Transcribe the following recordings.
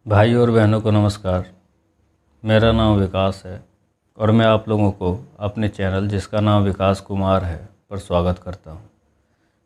भाई और बहनों को नमस्कार। मेरा नाम विकास है और मैं आप लोगों को अपने चैनल जिसका नाम विकास कुमार है पर स्वागत करता हूं।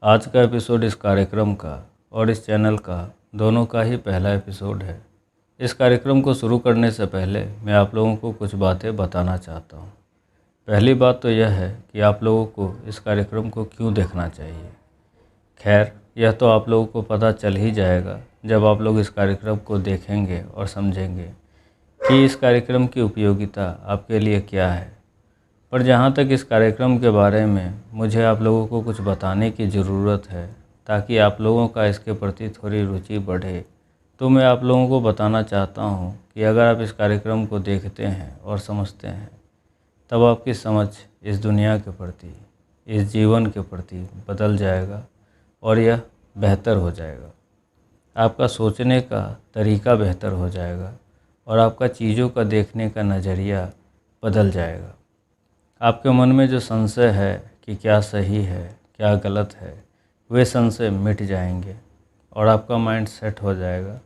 आज का एपिसोड इस कार्यक्रम का और इस चैनल का दोनों का ही पहला एपिसोड है। इस कार्यक्रम को शुरू करने से पहले मैं आप लोगों को कुछ बातें बताना चाहता हूं। पहली बात तो यह है कि आप लोगों को इस कार्यक्रम को क्यों देखना चाहिए। खैर, यह तो आप लोगों को पता चल ही जाएगा जब आप लोग इस कार्यक्रम को देखेंगे और समझेंगे कि इस कार्यक्रम की उपयोगिता आपके लिए क्या है। पर जहाँ तक इस कार्यक्रम के बारे में मुझे आप लोगों को कुछ बताने की ज़रूरत है ताकि आप लोगों का इसके प्रति थोड़ी रुचि बढ़े, तो मैं आप लोगों को बताना चाहता हूँ कि अगर आप इस कार्यक्रम को देखते हैं और समझते हैं तब आपकी समझ इस दुनिया के प्रति, इस जीवन के प्रति बदल जाएगा और यह बेहतर हो जाएगा। आपका सोचने का तरीका बेहतर हो जाएगा और आपका चीज़ों का देखने का नज़रिया बदल जाएगा। आपके मन में जो संशय है कि क्या सही है क्या गलत है, वे संशय मिट जाएंगे और आपका माइंड सेट हो जाएगा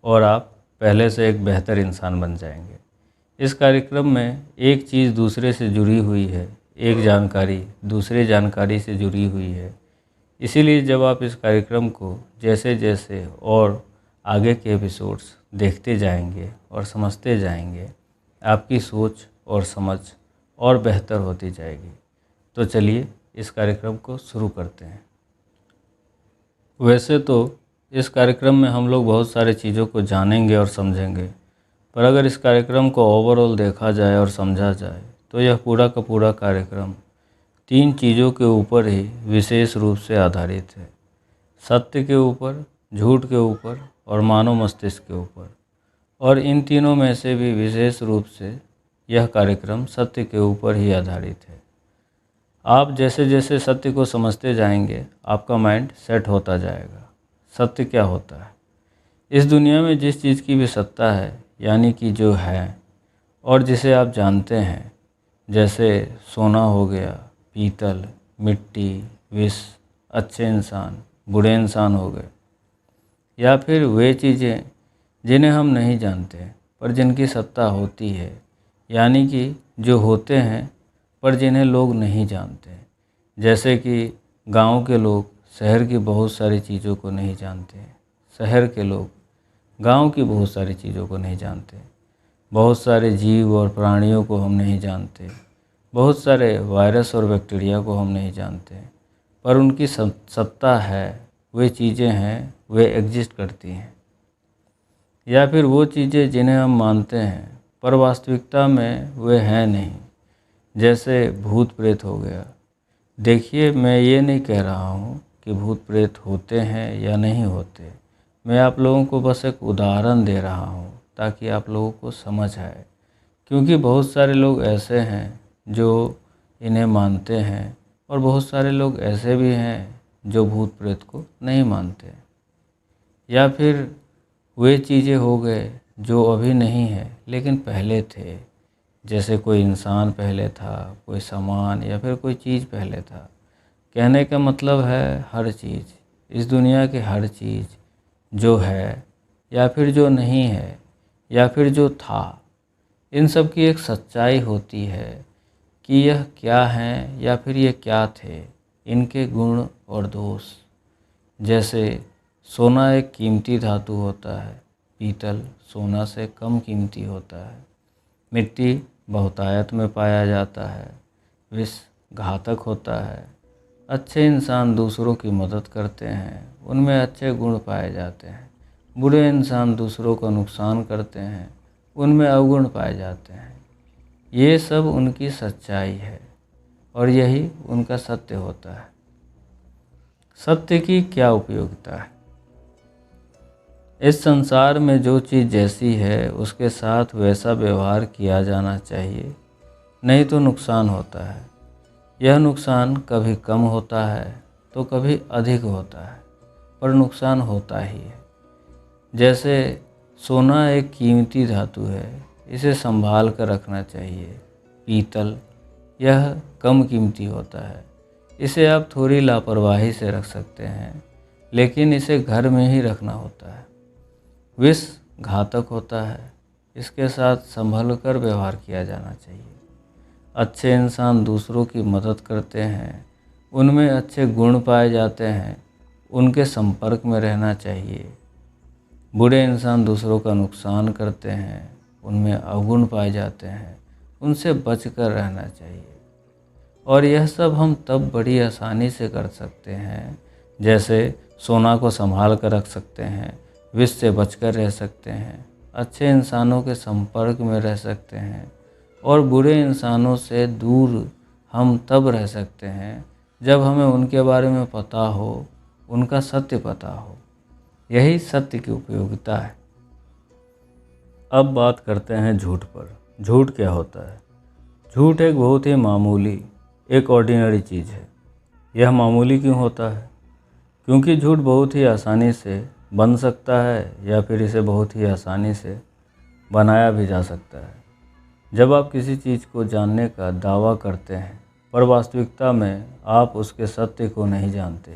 और आप पहले से एक बेहतर इंसान बन जाएंगे। इस कार्यक्रम में एक चीज़ दूसरे से जुड़ी हुई है, एक जानकारी दूसरे जानकारी से जुड़ी हुई है। इसीलिए जब आप इस कार्यक्रम को जैसे जैसे और आगे के एपिसोड्स देखते जाएंगे और समझते जाएंगे, आपकी सोच और समझ और बेहतर होती जाएगी। तो चलिए इस कार्यक्रम को शुरू करते हैं। वैसे तो इस कार्यक्रम में हम लोग बहुत सारी चीज़ों को जानेंगे और समझेंगे, पर अगर इस कार्यक्रम को ओवरऑल देखा जाए और समझा जाए तो यह पूरा का पूरा कार्यक्रम 3 चीज़ों के ऊपर ही विशेष रूप से आधारित है। सत्य के ऊपर, झूठ के ऊपर और मानव मस्तिष्क के ऊपर। और इन तीनों में से भी विशेष रूप से यह कार्यक्रम सत्य के ऊपर ही आधारित है। आप जैसे जैसे सत्य को समझते जाएंगे आपका माइंड सेट होता जाएगा। सत्य क्या होता है? इस दुनिया में जिस चीज़ की भी सत्ता है, यानी कि जो है और जिसे आप जानते हैं, जैसे सोना हो गया, पीतल, मिट्टी, विष, अच्छे इंसान, बुरे इंसान हो गए, या फिर वे चीज़ें जिन्हें हम नहीं जानते पर जिनकी सत्ता होती है, यानी कि जो होते हैं पर जिन्हें लोग नहीं जानते। जैसे कि गांव के लोग शहर की बहुत सारी चीज़ों को नहीं जानते, शहर के लोग गांव की बहुत सारी चीज़ों को नहीं जानते, बहुत सारे जीव और प्राणियों को हम नहीं जानते, बहुत सारे वायरस और बैक्टीरिया को हम नहीं जानते, पर उनकी सत्ता है, वे चीज़ें हैं, वे एग्जिस्ट करती हैं। या फिर वो चीज़ें जिन्हें हम मानते हैं पर वास्तविकता में वे हैं नहीं, जैसे भूत प्रेत हो गया। देखिए, मैं ये नहीं कह रहा हूँ कि भूत प्रेत होते हैं या नहीं होते, मैं आप लोगों को बस एक उदाहरण दे रहा हूँ ताकि आप लोगों को समझ आए। क्योंकि बहुत सारे लोग ऐसे हैं जो इन्हें मानते हैं और बहुत सारे लोग ऐसे भी हैं जो भूत प्रेत को नहीं मानते। या फिर वे चीज़ें हो गए जो अभी नहीं है लेकिन पहले थे, जैसे कोई इंसान पहले था, कोई सामान या फिर कोई चीज़ पहले था। कहने का मतलब है हर चीज़, इस दुनिया की हर चीज़ जो है या फिर जो नहीं है या फिर जो था, इन सब की एक सच्चाई होती है कि यह क्या हैं या फिर ये क्या थे, इनके गुण और दोष। जैसे सोना एक कीमती धातु होता है, पीतल सोना से कम कीमती होता है, मिट्टी बहुतायत में पाया जाता है, विष घातक होता है, अच्छे इंसान दूसरों की मदद करते हैं, उनमें अच्छे गुण पाए जाते हैं, बुरे इंसान दूसरों का नुकसान करते हैं, उनमें अवगुण पाए जाते हैं। ये सब उनकी सच्चाई है और यही उनका सत्य होता है। सत्य की क्या उपयोगिता है? इस संसार में जो चीज़ जैसी है उसके साथ वैसा व्यवहार किया जाना चाहिए, नहीं तो नुकसान होता है। यह नुकसान कभी कम होता है तो कभी अधिक होता है, पर नुकसान होता ही है। जैसे सोना एक कीमती धातु है, इसे संभाल कर रखना चाहिए। पीतल यह कम कीमती होता है, इसे आप थोड़ी लापरवाही से रख सकते हैं, लेकिन इसे घर में ही रखना होता है। विष घातक होता है, इसके साथ संभल कर व्यवहार किया जाना चाहिए। अच्छे इंसान दूसरों की मदद करते हैं, उनमें अच्छे गुण पाए जाते हैं, उनके संपर्क में रहना चाहिए। बुरे इंसान दूसरों का नुकसान करते हैं, उनमें अवगुण पाए जाते हैं, उनसे बचकर रहना चाहिए। और यह सब हम तब बड़ी आसानी से कर सकते हैं, जैसे सोना को संभाल कर रख सकते हैं, विष से बचकर रह सकते हैं, अच्छे इंसानों के संपर्क में रह सकते हैं, और बुरे इंसानों से दूर हम तब रह सकते हैं जब हमें उनके बारे में पता हो, उनका सत्य पता हो। यही सत्य की उपयोगिता है। अब बात करते हैं झूठ पर। झूठ क्या होता है? झूठ एक बहुत ही मामूली, एक ऑर्डिनरी चीज़ है। यह मामूली क्यों होता है? क्योंकि झूठ बहुत ही आसानी से बन सकता है, या फिर इसे बहुत ही आसानी से बनाया भी जा सकता है। जब आप किसी चीज़ को जानने का दावा करते हैं पर वास्तविकता में आप उसके सत्य को नहीं जानते,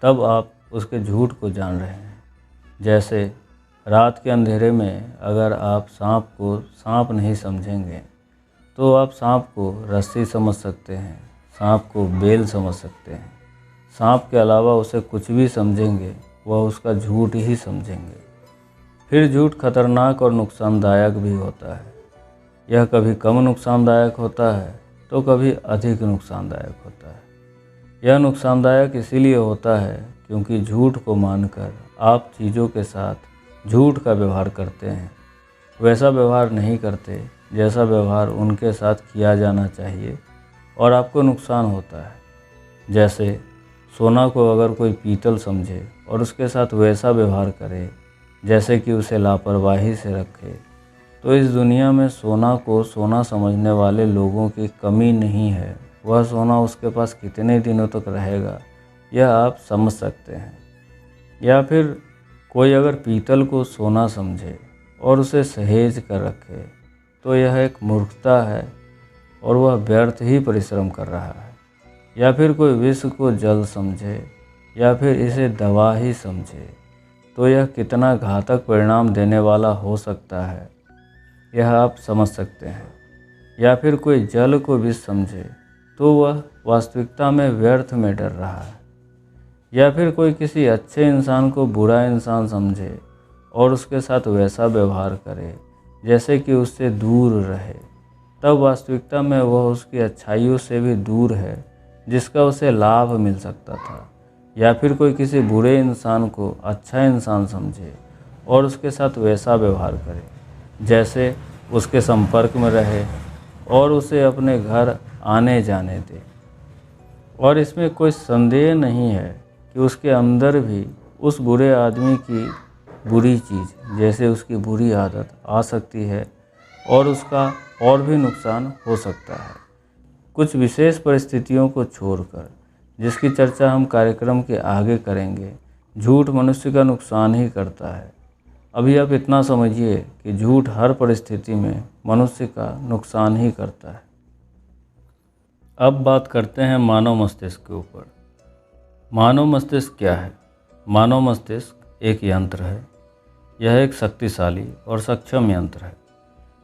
तब आप उसके झूठ को जान रहे हैं। जैसे रात के अंधेरे में अगर आप सांप को सांप नहीं समझेंगे तो आप सांप को रस्सी समझ सकते हैं, सांप को बेल समझ सकते हैं। सांप के अलावा उसे कुछ भी समझेंगे, वह उसका झूठ ही समझेंगे। फिर झूठ खतरनाक और नुकसानदायक भी होता है। यह कभी कम नुकसानदायक होता है तो कभी अधिक नुकसानदायक होता है। यह नुकसानदायक इसीलिए होता है क्योंकि झूठ को मानकर आप चीज़ों के साथ झूठ का व्यवहार करते हैं, वैसा व्यवहार नहीं करते जैसा व्यवहार उनके साथ किया जाना चाहिए, और आपको नुकसान होता है। जैसे सोना को अगर कोई पीतल समझे और उसके साथ वैसा व्यवहार करे जैसे कि उसे लापरवाही से रखे, तो इस दुनिया में सोना को सोना समझने वाले लोगों की कमी नहीं है। वह सोना उसके पास कितने दिनों तक रहेगा, यह आप समझ सकते हैं। या फिर कोई अगर पीतल को सोना समझे और उसे सहेज कर रखे, तो यह एक मूर्खता है और वह व्यर्थ ही परिश्रम कर रहा है। या फिर कोई विष को जल समझे या फिर इसे दवा ही समझे, तो यह कितना घातक परिणाम देने वाला हो सकता है, यह आप समझ सकते हैं। या फिर कोई जल को विष समझे तो वह वास्तविकता में व्यर्थ में डर रहा है। या फिर कोई किसी अच्छे इंसान को बुरा इंसान समझे और उसके साथ वैसा व्यवहार करे जैसे कि उससे दूर रहे, तब वास्तविकता में वह उसकी अच्छाइयों से भी दूर है जिसका उसे लाभ मिल सकता था। या फिर कोई किसी बुरे इंसान को अच्छा इंसान समझे और उसके साथ वैसा व्यवहार करे जैसे उसके संपर्क में रहे और उसे अपने घर आने जाने दे। और इसमें कोई संदेह नहीं है कि उसके अंदर भी उस बुरे आदमी की बुरी चीज़ जैसे उसकी बुरी आदत आ सकती है और उसका और भी नुकसान हो सकता है। कुछ विशेष परिस्थितियों को छोड़कर, जिसकी चर्चा हम कार्यक्रम के आगे करेंगे, झूठ मनुष्य का नुकसान ही करता है। अभी आप इतना समझिए कि झूठ हर परिस्थिति में मनुष्य का नुकसान ही करता है। अब बात करते हैं मानव मस्तिष्क के ऊपर। मानव मस्तिष्क क्या है? मानव मस्तिष्क एक यंत्र है। यह एक शक्तिशाली और सक्षम यंत्र है।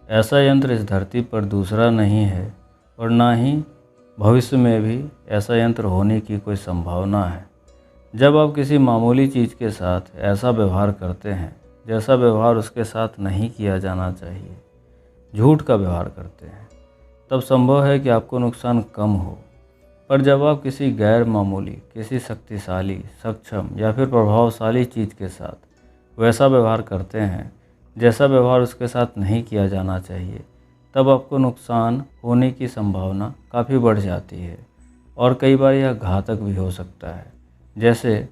ऐसा यंत्र इस धरती पर दूसरा नहीं है और ना ही भविष्य में भी ऐसा यंत्र होने की कोई संभावना है। जब आप किसी मामूली चीज़ के साथ ऐसा व्यवहार करते हैं जैसा व्यवहार उसके साथ नहीं किया जाना चाहिए, झूठ का व्यवहार करते हैं, तब संभव है कि आपको नुकसान कम हो। पर जब आप किसी गैर मामूली, किसी शक्तिशाली, सक्षम या फिर प्रभावशाली चीज़ के साथ वैसा व्यवहार करते हैं जैसा व्यवहार उसके साथ नहीं किया जाना चाहिए, तब आपको नुकसान होने की संभावना काफ़ी बढ़ जाती है और कई बार यह घातक भी हो सकता है। जैसे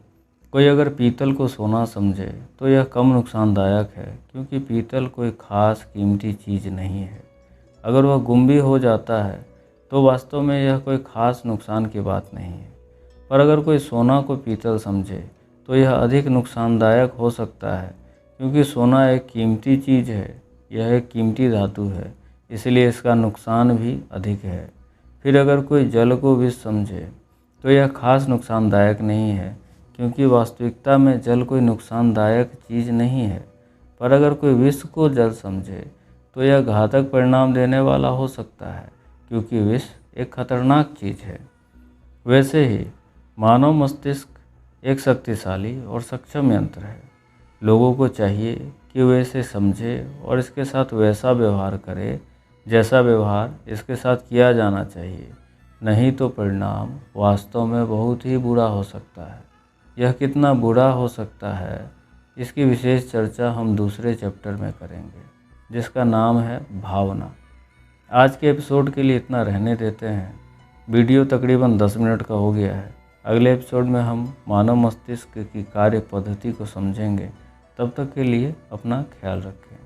कोई अगर पीतल को सोना समझे तो यह कम नुकसानदायक है क्योंकि पीतल कोई ख़ास कीमती चीज़ नहीं है। अगर वह गुम भी हो जाता है तो वास्तव में यह कोई ख़ास नुकसान की बात नहीं है। पर अगर कोई सोना को पीतल समझे तो यह अधिक नुकसानदायक हो सकता है क्योंकि सोना एक कीमती चीज़ है, यह एक कीमती धातु है, इसलिए इसका नुकसान भी अधिक है। फिर अगर कोई जल को विष समझे तो यह खास नुकसानदायक नहीं है क्योंकि वास्तविकता में जल कोई नुकसानदायक चीज़ नहीं है। पर अगर कोई विष को जल समझे तो यह घातक परिणाम देने वाला हो सकता है, क्योंकि विष एक खतरनाक चीज़ है। वैसे ही मानव मस्तिष्क एक शक्तिशाली और सक्षम यंत्र है। लोगों को चाहिए कि वे इसे समझे और इसके साथ वैसा व्यवहार करे जैसा व्यवहार इसके साथ किया जाना चाहिए, नहीं तो परिणाम वास्तव में बहुत ही बुरा हो सकता है। यह कितना बुरा हो सकता है, इसकी विशेष चर्चा हम दूसरे चैप्टर में करेंगे, जिसका नाम है भावना। आज के एपिसोड के लिए इतना रहने देते हैं। वीडियो तकरीबन 10 मिनट का हो गया है। अगले एपिसोड में हम मानव मस्तिष्क की कार्य पद्धति को समझेंगे। तब तक के लिए अपना ख्याल रखें।